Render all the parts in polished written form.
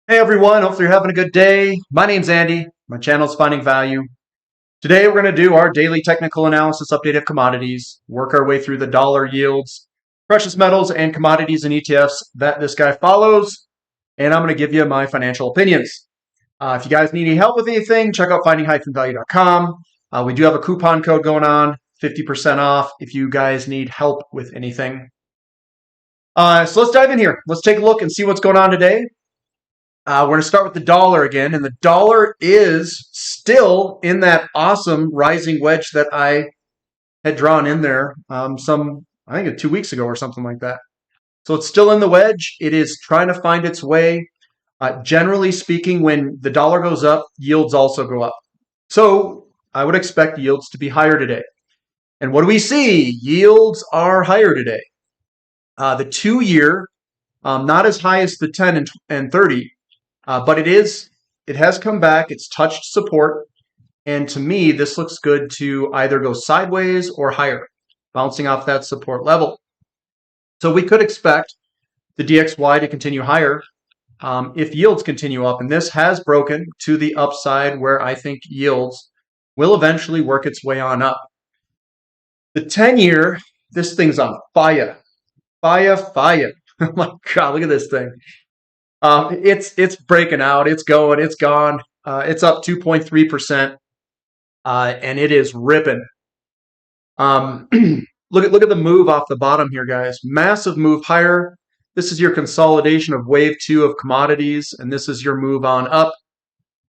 Hey everyone, hopefully you're having a good day. My name's Andy. My channel's Finding Value. Today we're going to do our daily technical analysis update of commodities, work our way through the dollar yields, precious metals, and commodities and ETFs that this guy follows, and I'm going to give you my financial opinions. If you guys need any help with anything, check out finding-value.com. We do have a coupon code going on, 50% off if you guys need help with anything. So let's dive in here. Let's take a look and see what's going on today. We're going to start with the dollar again, and the dollar is still in that awesome rising wedge that I had drawn in there I think 2 weeks ago or something like that. So it's still in the wedge. It is trying to find its way. Generally speaking, when the dollar goes up, yields also go up. So I would expect yields to be higher today. And what do we see? Yields are higher today. The 2-year, not as high as the 10 and 30, but it has come back. It's touched support. And to me, this looks good to either go sideways or higher, bouncing off that support level. So we could expect the DXY to continue higher if yields continue up. And this has broken to the upside where I think yields will eventually work its way on up. The 10-year, this thing's on FIYAH. FIYAH. Oh my God, look at this thing. It's breaking out. It's going. It's gone. It's up 2.3%, and it is ripping. Look at the move off the bottom here, guys. Massive move higher. This is your consolidation of wave 2 of commodities, and this is your move on up,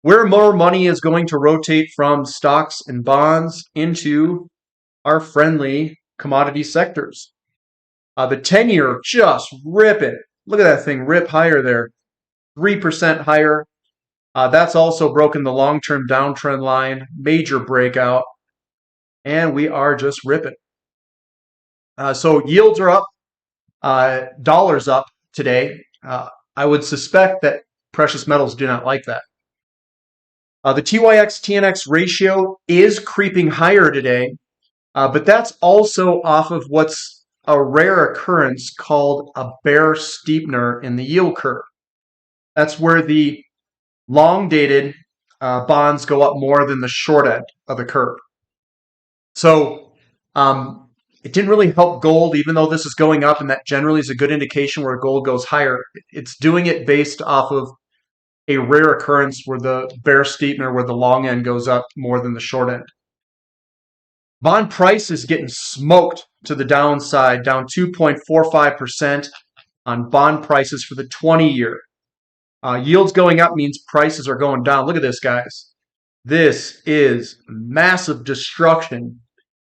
where more money is going to rotate from stocks and bonds into our friendly commodity sectors. The 10-year just ripping. Look at that thing rip higher there. 3% higher. That's also broken the long-term downtrend line, major breakout, and we are just ripping. So yields are up, dollars up today. I would suspect that precious metals do not like that. The TYX-TNX ratio is creeping higher today, but that's also off of what's a rare occurrence called a bear steepener in the yield curve. That's where the long-dated bonds go up more than the short end of the curve. So it didn't really help gold, even though this is going up, and that generally is a good indication where gold goes higher. It's doing it based off of a rare occurrence where the bear steepener, where the long end goes up more than the short end. Bond price is getting smoked to the downside, down 2.45% on bond prices for the 20-year. Yields going up means prices are going down. Look at this, guys. This is massive destruction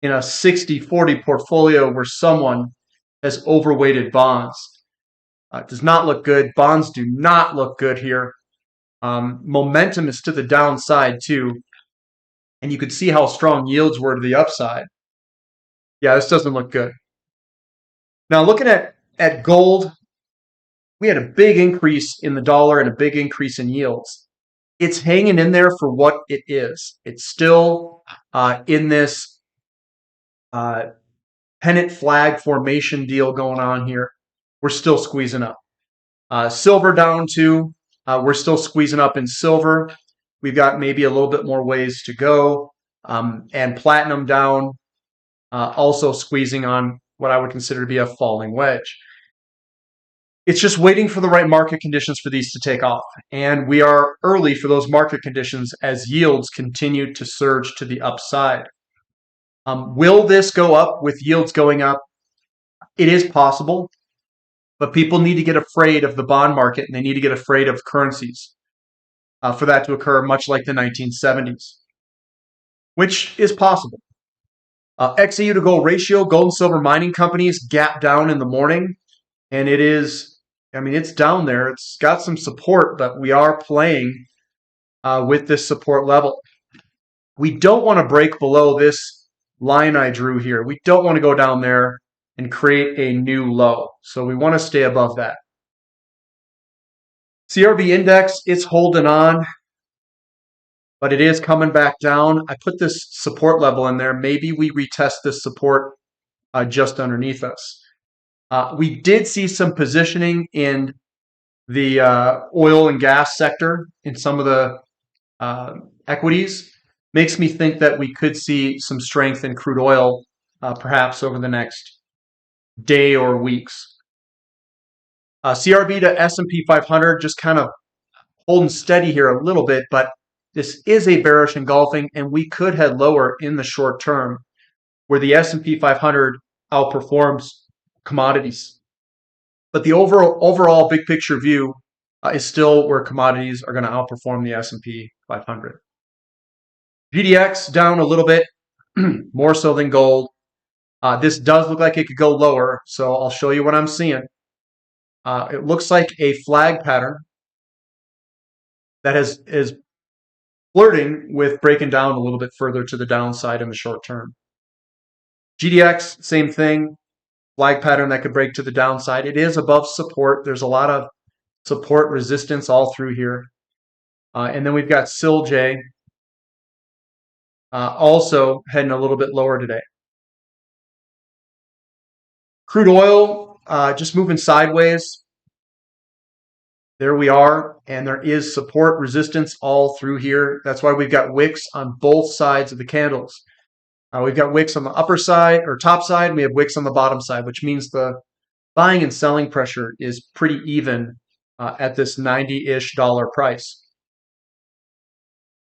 in a 60-40 portfolio where someone has overweighted bonds. It does not look good. Bonds do not look good here. Momentum is to the downside too. And you could see how strong yields were to the upside. Yeah, this doesn't look good. Now looking at gold, we had a big increase in the dollar and a big increase in yields. It's hanging in there for what it is. It's still in this pennant flag formation deal going on here. We're still squeezing up. Silver down too. We're still squeezing up in silver. We've got maybe a little bit more ways to go. And platinum down, also squeezing on what I would consider to be a falling wedge. It's just waiting for the right market conditions for these to take off. And we are early for those market conditions as yields continue to surge to the upside. Will this go up with yields going up? It is possible, but people need to get afraid of the bond market and they need to get afraid of currencies for that to occur, much like the 1970s, which is possible. XAU to gold ratio, gold and silver mining companies gap down in the morning, and it is, I mean, it's down there. It's got some support, but we are playing with this support level. We don't want to break below this line I drew here. We don't want to go down there and create a new low. So we want to stay above that. CRB index, it's holding on, but it is coming back down. I put this support level in there. Maybe we retest this support just underneath us. We did see some positioning in the oil and gas sector in some of the equities makes me think that we could see some strength in crude oil perhaps over the next day or weeks. CRB to S&P 500 just kind of holding steady here a little bit, but this is a bearish engulfing, and we could head lower in the short term, where the S&P 500 outperforms commodities. But the overall big picture view is still where commodities are going to outperform the S&P 500. GDX down a little bit, more so than gold. This does look like it could go lower, so I'll show you what I'm seeing. It looks like a flag pattern that is flirting with breaking down a little bit further to the downside in the short term. GDX, same thing, flag pattern that could break to the downside. It is above support. There's a lot of support resistance all through here. And then we've got SILJ also heading a little bit lower today. Crude oil just moving sideways. There we are, and there is support resistance all through here. That's why we've got wicks on both sides of the candles. We've got wicks on the upper side or top side, and we have wicks on the bottom side, which means the buying and selling pressure is pretty even at this $90-ish price.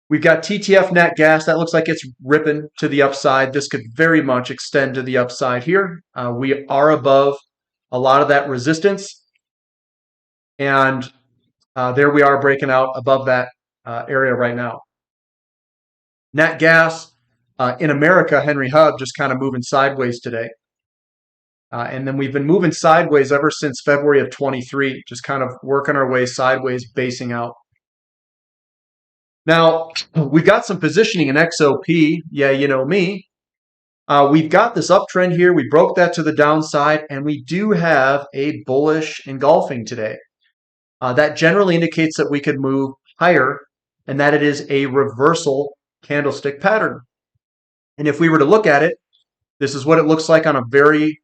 We've got TTF nat gas. That looks like it's ripping to the upside. This could very much extend to the upside here. We are above a lot of that resistance. And there we are breaking out above that area right now. Nat gas in America, Henry Hub just kind of moving sideways today. And then we've been moving sideways ever since February of 23, just kind of working our way sideways, basing out. Now, we've got some positioning in XOP. Yeah, you know me. We've got this uptrend here. We broke that to the downside, and we do have a bullish engulfing today. That generally indicates that we could move higher and that it is a reversal candlestick pattern. And if we were to look at it, this is what it looks like on a very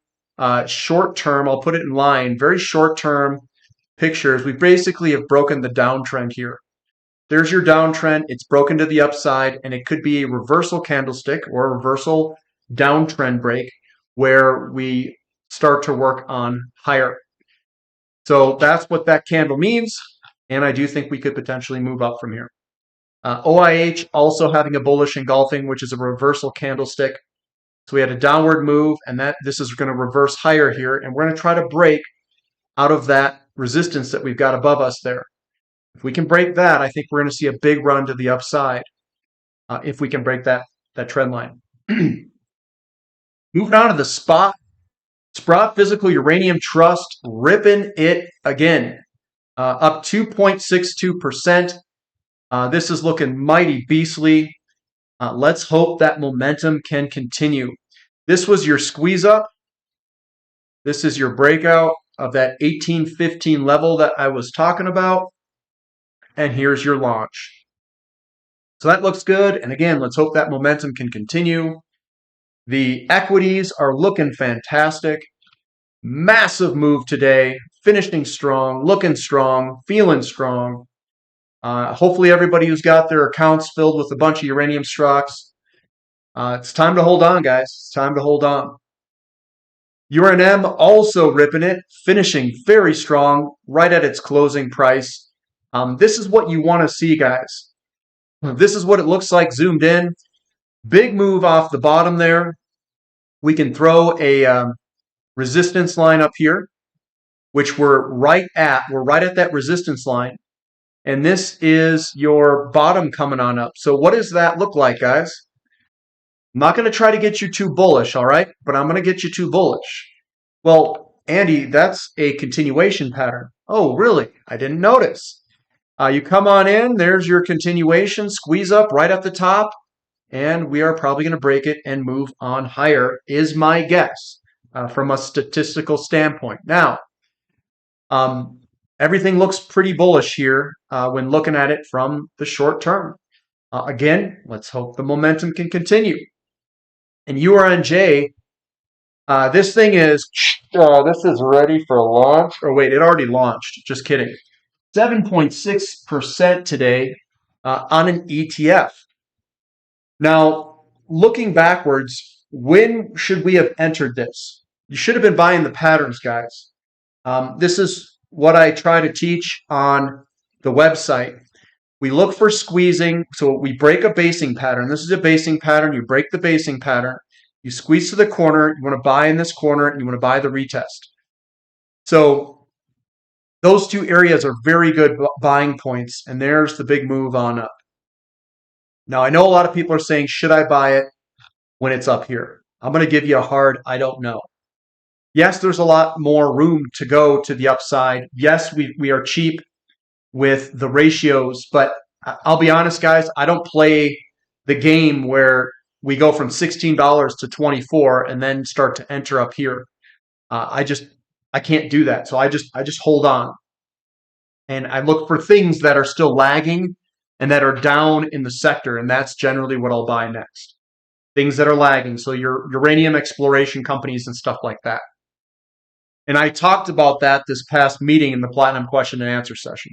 short term. I'll put it in line, very short term pictures. We basically have broken the downtrend here. There's your downtrend. It's broken to the upside, and it could be a reversal candlestick or a reversal downtrend break where we start to work on higher. So that's what that candle means, and I do think we could potentially move up from here. OIH also having a bullish engulfing, which is a reversal candlestick. So we had a downward move, and this is going to reverse higher here, and we're going to try to break out of that resistance that we've got above us there. If we can break that, I think we're going to see a big run to the upside if we can break that trend line. Moving on to the spot. Sprott Physical Uranium Trust ripping it again, up 2.62%. This is looking mighty beastly. Let's hope that momentum can continue. This was your squeeze up. This is your breakout of that 1815 level that I was talking about. And here's your launch. So that looks good. And again, let's hope that momentum can continue. The equities are looking fantastic. Massive move today, finishing strong, looking strong, feeling strong. Hopefully everybody who's got their accounts filled with a bunch of uranium stocks, it's time to hold on, guys. It's time to hold on. URNM also ripping it, finishing very strong, right at its closing price. This is what you want to see, guys. This is what it looks like zoomed in. Big move off the bottom there. We can throw a resistance line up here, which we're right at. We're right at that resistance line. And this is your bottom coming on up. So what does that look like, guys? I'm not going to try to get you too bullish, all right? But I'm going to get you too bullish. Well, Andy, that's a continuation pattern. Oh, really? I didn't notice. You come on in. There's your continuation. Squeeze up right at the top. And we are probably going to break it and move on higher, is my guess, from a statistical standpoint. Now, everything looks pretty bullish here when looking at it from the short term. Again, let's hope the momentum can continue. And URNJ, this thing is, this is ready for launch. Or wait, it already launched. Just kidding. 7.6% today on an ETF. Now, looking backwards, when should we have entered this? You should have been buying the patterns, guys. This is what I try to teach on the website. We look for squeezing, so we break a basing pattern. This is a basing pattern. You break the basing pattern. You squeeze to the corner. You want to buy in this corner, and you want to buy the retest. So those two areas are very good buying points, and there's the big move on up. Now, I know a lot of people are saying, should I buy it when it's up here? I'm going to give you a hard, I don't know. Yes, there's a lot more room to go to the upside. Yes, we are cheap with the ratios, but I'll be honest, guys, I don't play the game where we go from $16 to 24 and then start to enter up here. I can't do that. So I just hold on. And I look for things that are still lagging and that are down in the sector, and that's generally what I'll buy next. Things that are lagging, so your uranium exploration companies and stuff like that. And I talked about that this past meeting in the Platinum question and answer session.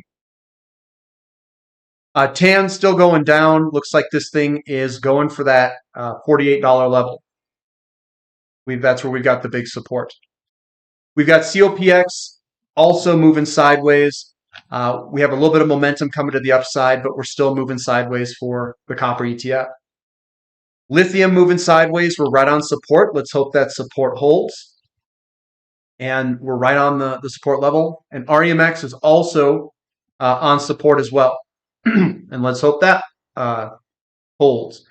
TAN still going down. Looks like this thing is going for that $48 level. That's where we've got the big support. We've got COPX also moving sideways. We have a little bit of momentum coming to the upside, but we're still moving sideways for the copper ETF. Lithium moving sideways. We're right on support. Let's hope that support holds. And we're right on the support level. And REMX is also on support as well. And let's hope that holds.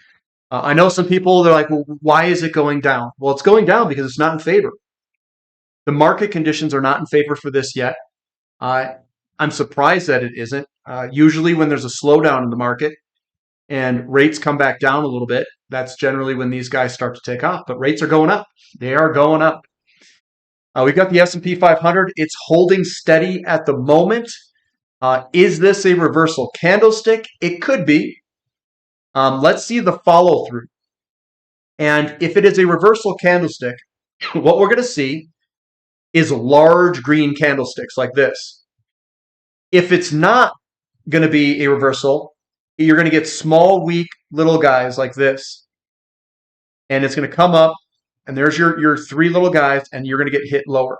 I know some people, they're like, well, why is it going down? Well, it's going down because it's not in favor. The market conditions are not in favor for this yet. I'm surprised that it isn't. Usually when there's a slowdown in the market and rates come back down a little bit, that's generally when these guys start to take off. But rates are going up. They are going up. We've got the S&P 500. It's holding steady at the moment. Is this a reversal candlestick? It could be. Let's see the follow through. And if it is a reversal candlestick, what we're going to see is large green candlesticks like this. If it's not going to be a reversal, you're going to get small, weak little guys like this. And it's going to come up, and there's your three little guys, and you're going to get hit lower.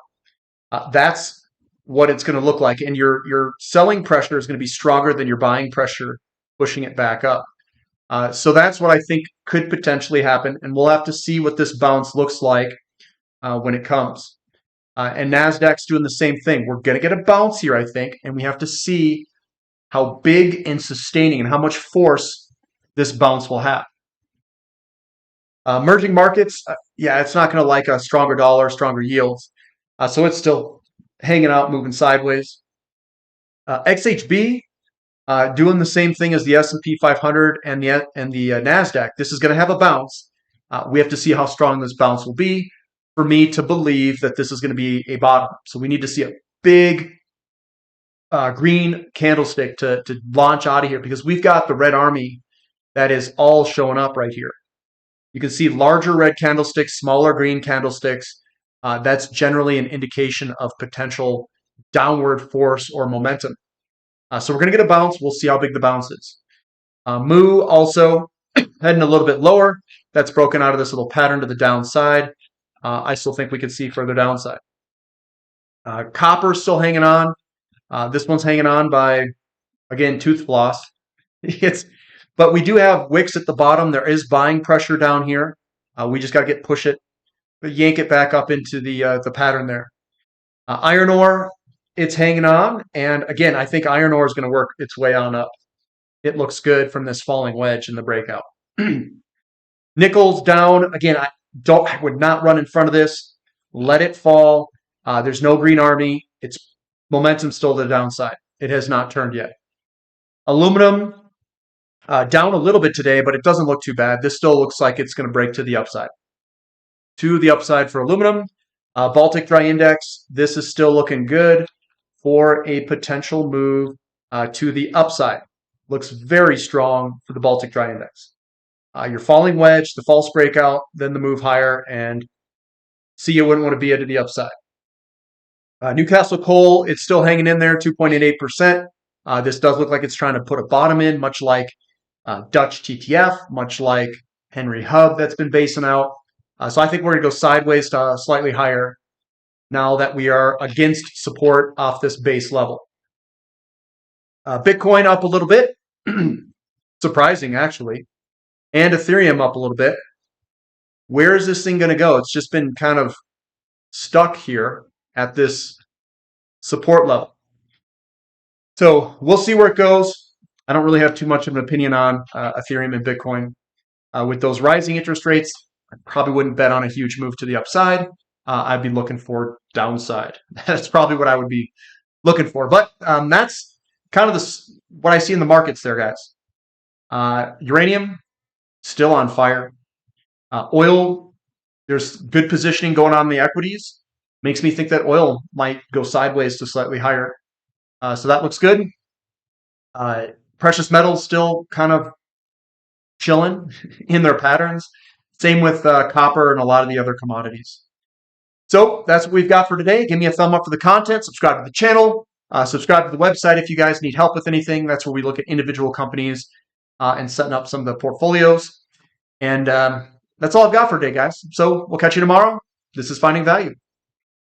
That's what it's going to look like. And your selling pressure is going to be stronger than your buying pressure, pushing it back up. So that's what I think could potentially happen. And we'll have to see what this bounce looks like when it comes. And NASDAQ's doing the same thing. We're going to get a bounce here, I think, and we have to see how big and sustaining and how much force this bounce will have. Emerging markets, yeah, it's not going to like a stronger dollar, stronger yields. So it's still hanging out, moving sideways. XHB, doing the same thing as the S&P 500 and the NASDAQ. This is going to have a bounce. We have to see how strong this bounce will be for me to believe that this is going to be a bottom. So we need to see a big green candlestick to launch out of here, because we've got the red army that is all showing up right here. You can see larger red candlesticks, smaller green candlesticks. That's generally an indication of potential downward force or momentum. So we're going to get a bounce. We'll see how big the bounce is. MU also heading a little bit lower. That's broken out of this little pattern to the downside. I still think we could see further downside. Copper still hanging on. This one's hanging on by, again, tooth floss. But we do have wicks at the bottom. There is buying pressure down here. We just got to yank it back up into the pattern there. Iron ore, it's hanging on. And again, I think iron ore is going to work its way on up. It looks good from this falling wedge in the breakout. Nickel's down. Again, I would not run in front of this. Let it fall. There's no green army. It's momentum still to the downside. It has not turned yet. Aluminum, down a little bit today, but it doesn't look too bad. This still looks like it's going to break to the upside. To the upside for aluminum. Baltic Dry Index, this is still looking good for a potential move to the upside. Looks very strong for the Baltic Dry Index. Your falling wedge, the false breakout, then the move higher, and see, you wouldn't want to be to the upside. Newcastle Coal, it's still hanging in there, 2.88%. This does look like it's trying to put a bottom in, much like Dutch TTF, much like Henry Hub that's been basing out. So I think we're going to go sideways to slightly higher now that we are against support off this base level. Bitcoin up a little bit. Surprising, actually. And Ethereum up a little bit. Where is this thing going to go? It's just been kind of stuck here at this support level. So we'll see where it goes. I don't really have too much of an opinion on Ethereum and Bitcoin. With those rising interest rates, I probably wouldn't bet on a huge move to the upside. I'd be looking for downside. That's probably what I would be looking for. But that's kind of what I see in the markets there, guys. Uranium, still on fire. Oil, there's good positioning going on in the equities. Makes me think that oil might go sideways to slightly higher. So that looks good. Precious metals still kind of chilling in their patterns. Same with copper and a lot of the other commodities. So that's what we've got for today. Give me a thumb up for the content. Subscribe to the channel. Subscribe to the website if you guys need help with anything. That's where we look at individual companies and setting up some of the portfolios. And that's all I've got for today, guys. So we'll catch you tomorrow. This is Finding Value.